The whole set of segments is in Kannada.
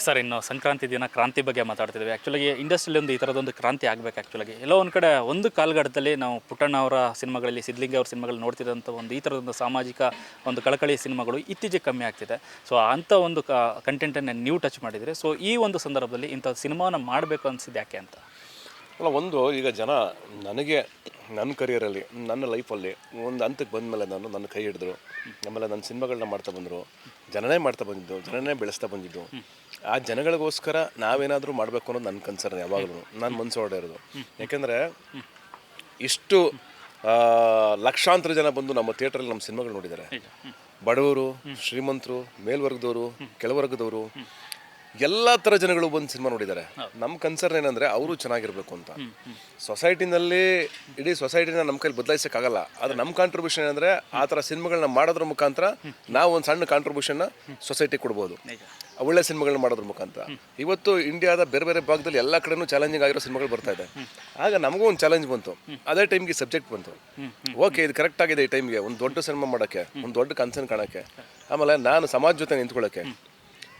ಸರ್, ಇನ್ನು ಸಂಕ್ರಾಂತಿ ದಿನ ಕ್ರಾಂತಿ ಬಗ್ಗೆ ಮಾತಾಡ್ತಿದ್ವಿ. ಆ್ಯಕ್ಚುಲಾಗಿ ಇಂಡಸ್ಟ್ರಿಯಲ್ಲಿ ಈ ಥರದೊಂದು ಕ್ರಾಂತಿ ಆಗಬೇಕು. ಆ್ಯಕ್ಚುಲಾಗಿ ಎಲ್ಲೋ ಒಂದು ಕಡೆ ಒಂದು ಕಾಲಘಟ್ಟದಲ್ಲಿ ನಾವು ಪುಟ್ಟಣ್ಣ ಅವರ ಸಿನಿಮಾಗಳಲ್ಲಿ, ಸಿದ್ಧಲಿಂಗ ಅವ್ರ ಸಿನಿಮಾಗಳಲ್ಲಿ ನೋಡ್ತಿದ್ದಂಥ ಈ ಥರದೊಂದು ಸಾಮಾಜಿಕ ಒಂದು ಕಳಕಳಿ ಸಿನಿಮಾಗಳು ಇತ್ತೀಚೆಗೆ ಕಮ್ಮಿ ಆಗ್ತಿದೆ. ಸೊ ಅಂಥ ಒಂದು ಕಂಟೆಂಟನ್ನು ನೀವು ಟಚ್ ಮಾಡಿದರೆ, ಸೊ ಈ ಒಂದು ಸಂದರ್ಭದಲ್ಲಿ ಇಂಥ ಸಿನಿಮಾನ ಮಾಡಬೇಕು ಅನಿಸಿದ್ದು ಯಾಕೆ ಅಂತ? ಅಲ್ಲ, ಒಂದು ಈಗ ಜನ ನನಗೆ ನನ್ನ ಕರಿಯರಲ್ಲಿ, ನನ್ನ ಲೈಫಲ್ಲಿ ಒಂದು ಹಂತಕ್ಕೆ ಬಂದಮೇಲೆ ನನ್ನ ಕೈ ಹಿಡಿದ್ರು. ಆಮೇಲೆ ನನ್ನ ಸಿನಿಮಾಗಳನ್ನ ಮಾಡ್ತಾ ಬಂದರು, ಜನನೇ ಮಾಡ್ತಾ ಬಂದಿದ್ದು, ಜನನೇ ಬೆಳೆಸ್ತಾ ಬಂದಿದ್ದು. ಆ ಜನಗಳಿಗೋಸ್ಕರ ನಾವೇನಾದರೂ ಮಾಡಬೇಕು ಅನ್ನೋದು ನನ್ನ ಕನ್ಸರ್ನ್ ಯಾವಾಗಲೂ, ನಾನು ಮನಸ್ಸು ಹೊರಡೆ ಇರೋದು. ಯಾಕೆಂದರೆ ಇಷ್ಟು ಲಕ್ಷಾಂತರ ಜನ ಬಂದು ನಮ್ಮ ಥಿಯೇಟ್ರಲ್ಲಿ ನಮ್ಮ ಸಿನಿಮಾಗಳು ನೋಡಿದ್ದಾರೆ. ಬಡವರು, ಶ್ರೀಮಂತರು, ಮೇಲ್ವರ್ಗದವರು, ಕೆಳವರ್ಗದವರು, ಎಲ್ಲ ಥರ ಜನಗಳು ಬಂದು ಸಿನಿಮಾ ನೋಡಿದ್ದಾರೆ. ನಮ್ಮ ಕನ್ಸರ್ನ್ ಏನಂದರೆ ಅವರು ಚೆನ್ನಾಗಿರ್ಬೇಕು ಅಂತ. ಸೊಸೈಟಿನಲ್ಲಿ ಇಡೀ ಸೊಸೈಟಿನ ನಮ್ಮ ಕೈಲಿ ಬದಲಾಯಿಸೋಕ್ಕಾಗಲ್ಲ. ಆದರೆ ನಮ್ಮ ಕಾಂಟ್ರಿಬ್ಯೂಷನ್ ಏನಂದರೆ ಆ ಥರ ಸಿನಿಮಾಗಳನ್ನ ಮಾಡೋದ್ರ ಮುಖಾಂತರ ನಾವು ಒಂದು ಸಣ್ಣ ಕಾಂಟ್ರಿಬ್ಯೂಷನ್ನ ಸೊಸೈಟಿಗೆ ಕೊಡ್ಬೋದು, ಒಳ್ಳೆ ಸಿನಿಮಾಗಳನ್ನ ಮಾಡೋದ್ರ ಮುಖಾಂತರ. ಇವತ್ತು ಇಂಡಿಯಾದ ಬೇರೆ ಬೇರೆ ಭಾಗದಲ್ಲಿ ಎಲ್ಲ ಕಡೆನೂ ಚಾಲೆಂಜಿಂಗ್ ಆಗಿರೋ ಸಿನಿಮಾಗಳು ಬರ್ತಾ ಇದೆ. ಆಗ ನಮಗೂ ಒಂದು ಚಾಲೆಂಜ್ ಬಂತು, ಅದೇ ಟೈಮ್ಗೆ ಸಬ್ಜೆಕ್ಟ್ ಬಂತು. ಓಕೆ, ಇದು ಕರೆಕ್ಟ್ ಆಗಿದೆ ಈ ಟೈಮ್ಗೆ ಒಂದು ದೊಡ್ಡ ಸಿನಿಮಾ ಮಾಡೋಕ್ಕೆ, ಒಂದು ದೊಡ್ಡ ಕನ್ಸರ್ನ್ ಕಾಣೋಕ್ಕೆ, ಆಮೇಲೆ ನಾನು ಸಮಾಜ ಜೊತೆ ನಿಂತ್ಕೊಳ್ಳೋಕ್ಕೆ.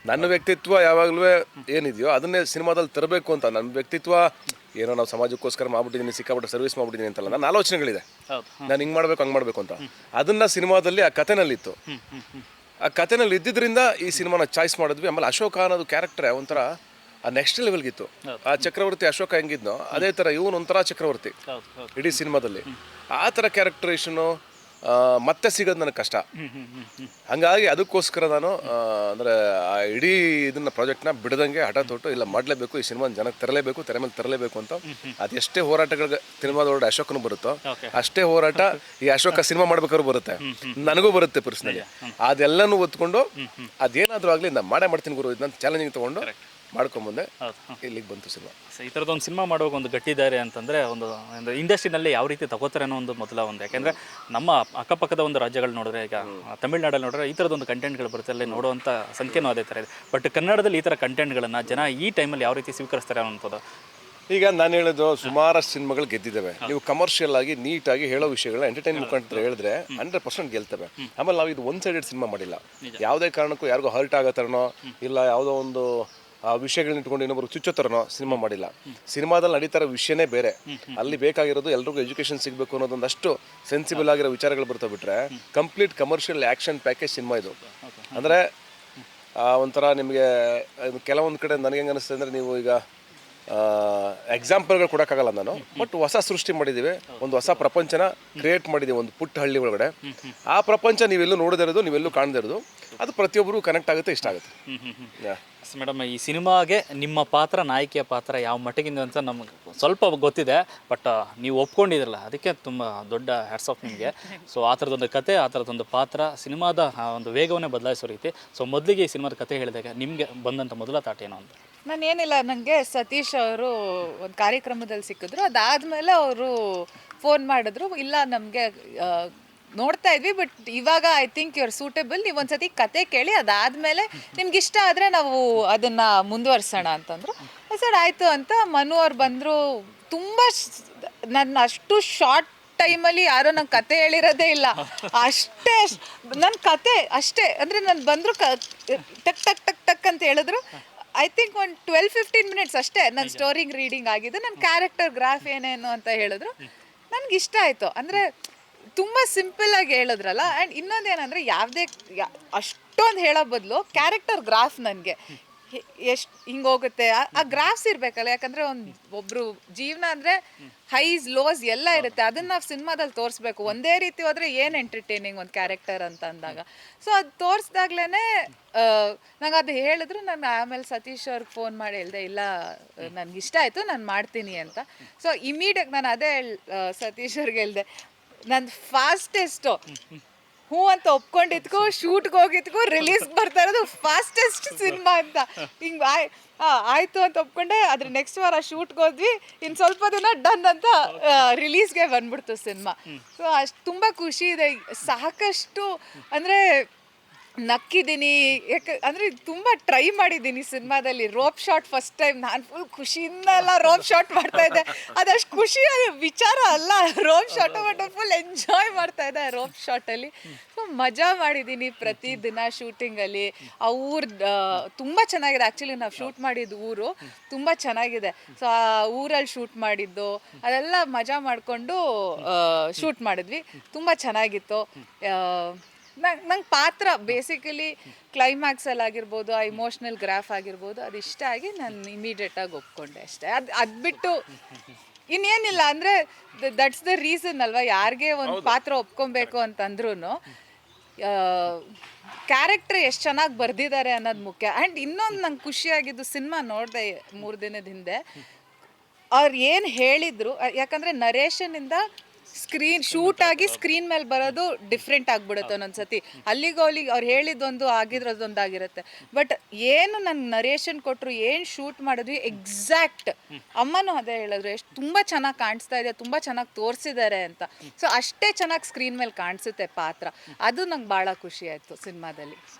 ನನ್ನ ವ್ಯಕ್ತಿತ್ವ ಯಾವಾಗಲೂ ಏನಿದೆಯೋ ಅದನ್ನೇ ಸಿನಿಮಾದಲ್ಲಿ ತರಬೇಕು ಅಂತ. ನನ್ನ ವ್ಯಕ್ತಿತ್ವ ಏನೋ ನಾವು ಸಮಾಜಕ್ಕೋಸ್ಕರ ಮಾಡ್ಬಿಟ್ಟಿದ್ದೀನಿ, ಸಿಕ್ಕಾಪಟ್ಟೆ ಸರ್ವಿಸ್ ಮಾಡ್ಬಿಟ್ಟಿದ್ದೀನಿ ಅಂತಲ್ಲ, ನನ್ನ ಆಲೋಚನೆಗಳಿದೆ, ನಾನು ಹಿಂಗೆ ಮಾಡಬೇಕು ಹಂಗೆ ಮಾಡಬೇಕು ಅಂತ. ಅದನ್ನು ಸಿನಿಮಾದಲ್ಲಿ ಆ ಕಥೆನಲ್ಲಿತ್ತು. ಆ ಕಥೆನಲ್ಲಿ ಇದ್ದಿದ್ದರಿಂದ ಈ ಸಿನಿಮಾನ ಚಾಯ್ಸ್ ಮಾಡಿದ್ವಿ. ಆಮೇಲೆ ಅಶೋಕ ಅನ್ನೋದು ಕ್ಯಾರೆಕ್ಟರ್ ಒಂಥರ ಆ ನೆಕ್ಸ್ಟ್ ಲೆವೆಲ್ಗಿತ್ತು. ಆ ಚಕ್ರವರ್ತಿ ಅಶೋಕ ಹೆಂಗಿದ್ನೋ ಅದೇ ಥರ ಇವನು ಒಂಥರ ಚಕ್ರವರ್ತಿ ಇಡೀ ಸಿನಿಮಾದಲ್ಲಿ. ಆ ಥರ ಕ್ಯಾರೆಕ್ಟರೇಷನು ಮತ್ತೆ ಸಿಗೋದು ನನಗೆ ಕಷ್ಟ. ಹಾಗಾಗಿ ಅದಕ್ಕೋಸ್ಕರ ನಾನು ಅಂದರೆ ಆ ಇಡೀ ಇದನ್ನ ಪ್ರಾಜೆಕ್ಟ್ನ ಬಿಡದಂಗೆ ಹಠ ತೊಟ್ಟು ಇಲ್ಲ ಮಾಡಲೇಬೇಕು, ಈ ಸಿನಿಮಾ ಜನಕ್ಕೆ ತರಲೇಬೇಕು, ತೆರೆ ಮೇಲೆ ತರಲೇಬೇಕು ಅಂತ. ಅದೆಷ್ಟೇ ಹೋರಾಟಗಳಿಗೆ ಸಿನಿಮಾದೊಳಗಡೆ ಅಶೋಕನು ಬರುತ್ತೋ ಅಷ್ಟೇ ಹೋರಾಟ ಈ ಅಶೋಕ ಸಿನಿಮಾ ಮಾಡ್ಬೇಕಾದ್ರು ಬರುತ್ತೆ, ನನಗೂ ಬರುತ್ತೆ ಪರ್ಸ್ನಲಿ. ಅದೆಲ್ಲನೂ ಒತ್ಕೊಂಡು ಅದೇನಾದರೂ ಆಗಲಿ ನಾನು ಮಾಡ್ತೀನಿ ಗುರು, ಇದನ್ನ ಚಾಲೆಂಜಿಂಗ್ ತೊಗೊಂಡು ಮಾಡ್ಕೊಂಬಂದೆ, ಇಲ್ಲಿಗೆ ಬಂತು ಸಿನಿಮಾ. ಈ ಥರದೊಂದು ಸಿನಿಮಾ ಮಾಡುವಾಗ ಒಂದು ಗಟ್ಟಿದ್ದಾರೆ ಅಂತಂದರೆ ಒಂದು ಇಂಡಸ್ಟ್ರಿನಲ್ಲಿ ಯಾವ ರೀತಿ ತಗೋತಾರೆ ಅನ್ನೋ ಒಂದು ಮೊದಲ ಒಂದು. ಯಾಕೆಂದರೆ ನಮ್ಮ ಅಕ್ಕಪಕ್ಕದ ಒಂದು ರಾಜ್ಯಗಳು ನೋಡಿದ್ರೆ, ಈಗ ತಮಿಳ್ನಾಡಲ್ಲಿ ನೋಡಿದ್ರೆ ಈ ಥರದೊಂದು ಕಂಟೆಂಟ್ಗಳು ಬರುತ್ತೆ, ಅಲ್ಲಿ ನೋಡುವಂಥ ಸಂಖ್ಯೆನೂ ಅದೇ ಥರ ಇದೆ. ಬಟ್ ಕನ್ನಡದಲ್ಲಿ ಈ ಥರ ಕಂಟೆಂಟ್ಗಳನ್ನು ಜನ ಈ ಟೈಮಲ್ಲಿ ಯಾವ ರೀತಿ ಸ್ವೀಕರಿಸ್ತಾರೆ ಅನ್ನೋಂಥದ್ದು. ಈಗ ನಾನು ಹೇಳೋದು ಸುಮಾರು ಸಿನಿಮಾಗಳು ಗೆದ್ದಿದ್ದಾವೆ. ನೀವು ಕಮರ್ಷಿಯಲ್ ಆಗಿ ನೀಟಾಗಿ ಹೇಳೋ ವಿಷಯಗಳನ್ನ ಎಂಟರ್ಟೈನ್ ಮುಖಾಂತರ ಹೇಳಿದ್ರೆ 100% ಗೆಲ್ತವೆ. ಆಮೇಲೆ ನಾವು ಇದು ಒನ್ ಸೈಡೆಡ್ ಸಿನಿಮಾ ಮಾಡಿಲ್ಲ. ಯಾವುದೇ ಕಾರಣಕ್ಕೂ ಯಾರಿಗೂ ಹರ್ಟ್ ಆಗೋ ಥರನೋ ಇಲ್ಲ ಯಾವುದೋ ಒಂದು ಆ ವಿಷಯಗಳನ್ನ ಇಟ್ಕೊಂಡು ಇನ್ನೊಬ್ರು ಚುಚ್ಚೋ ಥರನೋ ಸಿನಿಮಾ ಮಾಡಿಲ್ಲ. ಸಿನಿಮಾದಲ್ಲಿ ನಡೀತಾರೋ ವಿಷಯನೇ ಬೇರೆ. ಅಲ್ಲಿ ಬೇಕಾಗಿರೋದು ಎಲ್ರಿಗೂ ಎಜುಕೇಷನ್ ಸಿಗಬೇಕು ಅನ್ನೋದೊಂದಷ್ಟು ಸೆನ್ಸಿಬಲ್ ಆಗಿರೋ ವಿಚಾರಗಳು ಬರ್ತಾ ಬಿಟ್ರೆ complete commercial action package cinema ಇದು. ಅಂದರೆ ಒಂಥರ ನಿಮಗೆ ಕೆಲವೊಂದು ಕಡೆ ನನಗೆ ಹೆಂಗೆ ಅನಿಸ್ತದೆ ಅಂದರೆ, ನೀವು ಈಗ ಎಕ್ಸಾಂಪಲ್ಗಳು ಕೊಡೋಕ್ಕಾಗಲ್ಲ ನಾನು, ಬಟ್ ಹೊಸ ಸೃಷ್ಟಿ ಮಾಡಿದ್ದೀವಿ, ಒಂದು ಹೊಸ ಪ್ರಪಂಚನ ಕ್ರಿಯೇಟ್ ಮಾಡಿದ್ದೀವಿ ಒಂದು ಪುಟ್ಟ ಹಳ್ಳಿ ಒಳಗಡೆ. ಆ ಪ್ರಪಂಚ ನೀವೆಲ್ಲೂ ನೋಡದಿರೋದು, ನೀವೆಲ್ಲೂ ಕಾಣದಿರೋದು, ಅದು ಪ್ರತಿಯೊಬ್ಬರು ಕನೆಕ್ಟ್ ಆಗುತ್ತೆ, ಇಷ್ಟ ಆಗುತ್ತೆ. ಮೇಡಮ್, ಈ ಸಿನಿಮಾಗೆ ನಿಮ್ಮ ಪಾತ್ರ, ನಾಯಕಿಯ ಪಾತ್ರ ಯಾವ ಮಟ್ಟಿಗಿಂದ ಅಂತ ನಮಗೆ ಸ್ವಲ್ಪ ಗೊತ್ತಿದೆ, ಬಟ್ ನೀವು ಒಪ್ಕೊಂಡಿದ್ರಲ್ಲ ಅದಕ್ಕೆ ತುಂಬ ದೊಡ್ಡ ಹ್ಯಾಟ್ಸ್ ಆಫ್ ನಿಮಗೆ. ಸೊ ಆ ಥರದೊಂದು ಕತೆ, ಆ ಥರದೊಂದು ಪಾತ್ರ ಸಿನಿಮಾದ ಒಂದು ವೇಗವನ್ನೇ ಬದಲಾಯಿಸೋ ರೀತಿ. ಸೊ ಮೊದಲಿಗೆ ಈ ಸಿನಿಮಾದ ಕತೆ ಹೇಳಿದಾಗ ನಿಮಗೆ ಬಂದಂಥ ಮೊದಲ ಥಾಟ್ ಏನು ಅಂತ? ನಾನೇನಿಲ್ಲ, ನನಗೆ ಸತೀಶ್ ಅವರು ಒಂದು ಕಾರ್ಯಕ್ರಮದಲ್ಲಿ ಸಿಕ್ಕಿದ್ರು. ಅದಾದಮೇಲೆ ಅವರು ಫೋನ್ ಮಾಡಿದ್ರು, ಇಲ್ಲ ನಮಗೆ ನೋಡ್ತಾ ಇದ್ವಿ, ಬಟ್ ಇವಾಗ I think you are suitable, ನೀವು ಒಂದ್ಸತಿ ಕತೆ ಕೇಳಿ ಅದಾದಮೇಲೆ ನಿಮ್ಗೆ ಇಷ್ಟ ಆದರೆ ನಾವು ಅದನ್ನು ಮುಂದುವರ್ಸೋಣ ಅಂತಂದರು. ಸರ್ ಆಯಿತು ಅಂತ ಮನು ಅವ್ರು ಬಂದರು. ತುಂಬ ನನ್ನ ಅಷ್ಟು ಶಾರ್ಟ್ ಟೈಮಲ್ಲಿ ಯಾರೋ ನಂಗೆ ಕತೆ ಹೇಳಿರೋದೇ ಇಲ್ಲ. ಅಷ್ಟೇ ನನ್ನ ಕತೆ ಅಷ್ಟೇ, ಅಂದರೆ ನಾನು ಬಂದರು ಟಕ್ ಟಕ್ ಟಕ್ ಟಕ್ ಅಂತ ಹೇಳಿದ್ರು. ಐ ಥಿಂಕ್ ಒಂದು 12-15 ಮಿನಿಟ್ಸ್ ಅಷ್ಟೇ ನನ್ನ ಸ್ಟೋರಿಂಗ್ ರೀಡಿಂಗ್ ಆಗಿದ್ದು. ನನ್ನ ಕ್ಯಾರೆಕ್ಟರ್ ಗ್ರಾಫ್ ಏನೇನು ಅಂತ ಹೇಳಿದ್ರು, ನನಗೆ ಇಷ್ಟ ಆಯಿತು. ಅಂದರೆ ತುಂಬ ಸಿಂಪಲ್ಲಾಗಿ ಹೇಳಿದ್ರಲ್ಲ. ಆ್ಯಂಡ್ ಇನ್ನೊಂದೇನೆಂದರೆ, ಯಾವುದೇ ಅಷ್ಟೊಂದು ಹೇಳೋ ಬದಲು ಕ್ಯಾರೆಕ್ಟರ್ ಗ್ರಾಫ್ ನನಗೆ ಎಷ್ಟು ಹಿಂಗೆ ಹೋಗುತ್ತೆ ಆ ಗ್ರಾಫ್ಸ್ ಇರಬೇಕಲ್ಲ. ಯಾಕಂದರೆ ಒಬ್ಬರು ಜೀವನ ಅಂದರೆ ಹೈಸ್ ಲೋಸ್ ಎಲ್ಲ ಇರುತ್ತೆ, ಅದನ್ನು ನಾವು ಸಿನಿಮಾದಲ್ಲಿ ತೋರಿಸ್ಬೇಕು. ಒಂದೇ ರೀತಿ ಹೋದರೆ ಏನು ಎಂಟರ್ಟೈನಿಂಗ್ ಒಂದು ಕ್ಯಾರೆಕ್ಟರ್ ಅಂತ ಅಂದಾಗ. ಸೊ ಅದು ತೋರಿಸ್ದಾಗ್ಲೇ ನಂಗೆ ಅದು ಹೇಳಿದ್ರು. ನಾನು ಆಮೇಲೆ ಸತೀಶ್ ಅವ್ರಿಗೆ ಫೋನ್ ಮಾಡಿ ಹೇಳಿದೆ, ಇಲ್ಲ ನನಗೆ ಇಷ್ಟ ಆಯಿತು, ನಾನು ಮಾಡ್ತೀನಿ ಅಂತ. ಸೊ ಇಮಿಡಿಯೇಟ್ ನಾನು ಅದೇ ಸತೀಶ್ ಅವ್ರಿಗೆ ಹೇಳಿದೆ, ನಂದು ಫಾಸ್ಟೆಸ್ಟು ಹ್ಞೂ ಅಂತ ಒಪ್ಕೊಂಡಿದ್ಕೋ, ಶೂಟ್ಗೆ ಹೋಗಿದ್ಕೋ, ರಿಲೀಸ್ಗೆ ಬರ್ತಾ ಇರೋದು ಫಾಸ್ಟೆಸ್ಟ್ ಸಿನಿಮಾ ಅಂತ. ಹಿಂಗೆ ಆಯಿತು ಅಂತ ಒಪ್ಕೊಂಡೆ. ಅದ್ರ ನೆಕ್ಸ್ಟ್ ವಾರ ಶೂಟ್ಗೆ ಹೋದ್ವಿ, ಇನ್ನು ಸ್ವಲ್ಪ ದಿನ ಡನ್ ಅಂತ ರಿಲೀಸ್ಗೆ ಬಂದ್ಬಿಡ್ತು ಸಿನಿಮಾ. ಸೊ ಅಷ್ಟು ತುಂಬ ಖುಷಿ ಇದೆ. ಸಾಕಷ್ಟು ಅಂದರೆ ನಕ್ಕಿದ್ದೀನಿ. ಯಾಕೆ ಅಂದರೆ ತುಂಬ ಟ್ರೈ ಮಾಡಿದ್ದೀನಿ ಸಿನಿಮಾದಲ್ಲಿ. ರೋಪ್ ಶಾಟ್ ಫಸ್ಟ್ ಟೈಮ್ ನಾನು ಫುಲ್ ಖುಷಿಯಿಂದ ಎಲ್ಲ ರೋಪ್ ಶಾಟ್ ಮಾಡ್ತಾ ಇದ್ದೆ. ಅದಷ್ಟು ಖುಷಿ ವಿಚಾರ ಅಲ್ಲ rope shot, but full enjoy ಮಾಡ್ತಾ ಇದ್ದೆ ರೋಪ್ ಶಾಟಲ್ಲಿ. ಸೊ ಮಜಾ ಮಾಡಿದ್ದೀನಿ ಪ್ರತಿದಿನ ಶೂಟಿಂಗಲ್ಲಿ. ಆ ಊರು ತುಂಬ ಚೆನ್ನಾಗಿದೆ. ಆ್ಯಕ್ಚುಲಿ ನಾವು ಶೂಟ್ ಮಾಡಿದ್ದು ಊರು ತುಂಬ ಚೆನ್ನಾಗಿದೆ. ಸೊ ಆ ಊರಲ್ಲಿ ಶೂಟ್ ಮಾಡಿದ್ದು ಅದೆಲ್ಲ ಮಜಾ ಮಾಡಿಕೊಂಡು ಶೂಟ್ ಮಾಡಿದ್ವಿ. ತುಂಬ ಚೆನ್ನಾಗಿತ್ತು. ನಂಗೆ ಪಾತ್ರ ಬೇಸಿಕಲಿ ಕ್ಲೈಮ್ಯಾಕ್ಸಲ್ಲಿ ಆಗಿರ್ಬೋದು, ಆ ಇಮೋಷ್ನಲ್ ಗ್ರಾಫ್ ಆಗಿರ್ಬೋದು, ಅದು ಇಷ್ಟ ಆಗಿ ನಾನು ಇಮಿಡಿಯೇಟಾಗಿ ಒಪ್ಕೊಂಡೆ ಅಷ್ಟೇ. ಅದು ಬಿಟ್ಟು ಇನ್ನೇನಿಲ್ಲ. ಅಂದರೆ ದಟ್ಸ್ ದ ರೀಸನ್ ಅಲ್ವಾ, ಯಾರಿಗೆ ಒಂದು ಪಾತ್ರ ಒಪ್ಕೊಬೇಕು ಅಂತಂದ್ರೂ ಕ್ಯಾರೆಕ್ಟರ್ ಎಷ್ಟು ಚೆನ್ನಾಗಿ ಬರೆದಿದ್ದಾರೆ ಅನ್ನೋದು ಮುಖ್ಯ. ಆ್ಯಂಡ್ ಇನ್ನೊಂದು ನಂಗೆ ಖುಷಿಯಾಗಿದ್ದು, ಸಿನಿಮಾ ನೋಡಿದೆ 3 ದಿನದ ಹಿಂದೆ, ಅವ್ರು ಏನು ಹೇಳಿದರು, ಯಾಕಂದರೆ ನರೇಷನಿಂದ ಶೂಟ್ ಆಗಿ ಸ್ಕ್ರೀನ್ ಮೇಲೆ ಬರೋದು ಡಿಫ್ರೆಂಟ್ ಆಗಿಬಿಡುತ್ತೆ ಒಂದೊಂದ್ಸತಿ. ಅಲ್ಲಿಗೂ ಅವ್ರು ಹೇಳಿದ್ದೊಂದು ಆಗಿರೋದೊಂದಾಗಿರುತ್ತೆ. ಬಟ್ ಏನು ನನ್ನ ನರೇಷನ್ ಕೊಟ್ಟರು, ಏನು ಶೂಟ್ ಮಾಡಿದ್ವಿ ಎಕ್ಸಾಕ್ಟ್. ಅಮ್ಮನೂ ಅದೇ ಹೇಳಿದ್ರು, ಎಷ್ಟು ತುಂಬ ಚೆನ್ನಾಗಿ ಕಾಣಿಸ್ತಾ ಇದೆ, ತುಂಬ ಚೆನ್ನಾಗಿ ತೋರಿಸಿದ್ದಾರೆ ಅಂತ. ಸೊ ಅಷ್ಟೇ ಚೆನ್ನಾಗಿ ಸ್ಕ್ರೀನ್ ಮೇಲೆ ಕಾಣಿಸುತ್ತೆ ಪಾತ್ರ. ಅದು ನಂಗೆ ಭಾಳ ಖುಷಿ ಆಯಿತು ಸಿನಿಮಾದಲ್ಲಿ.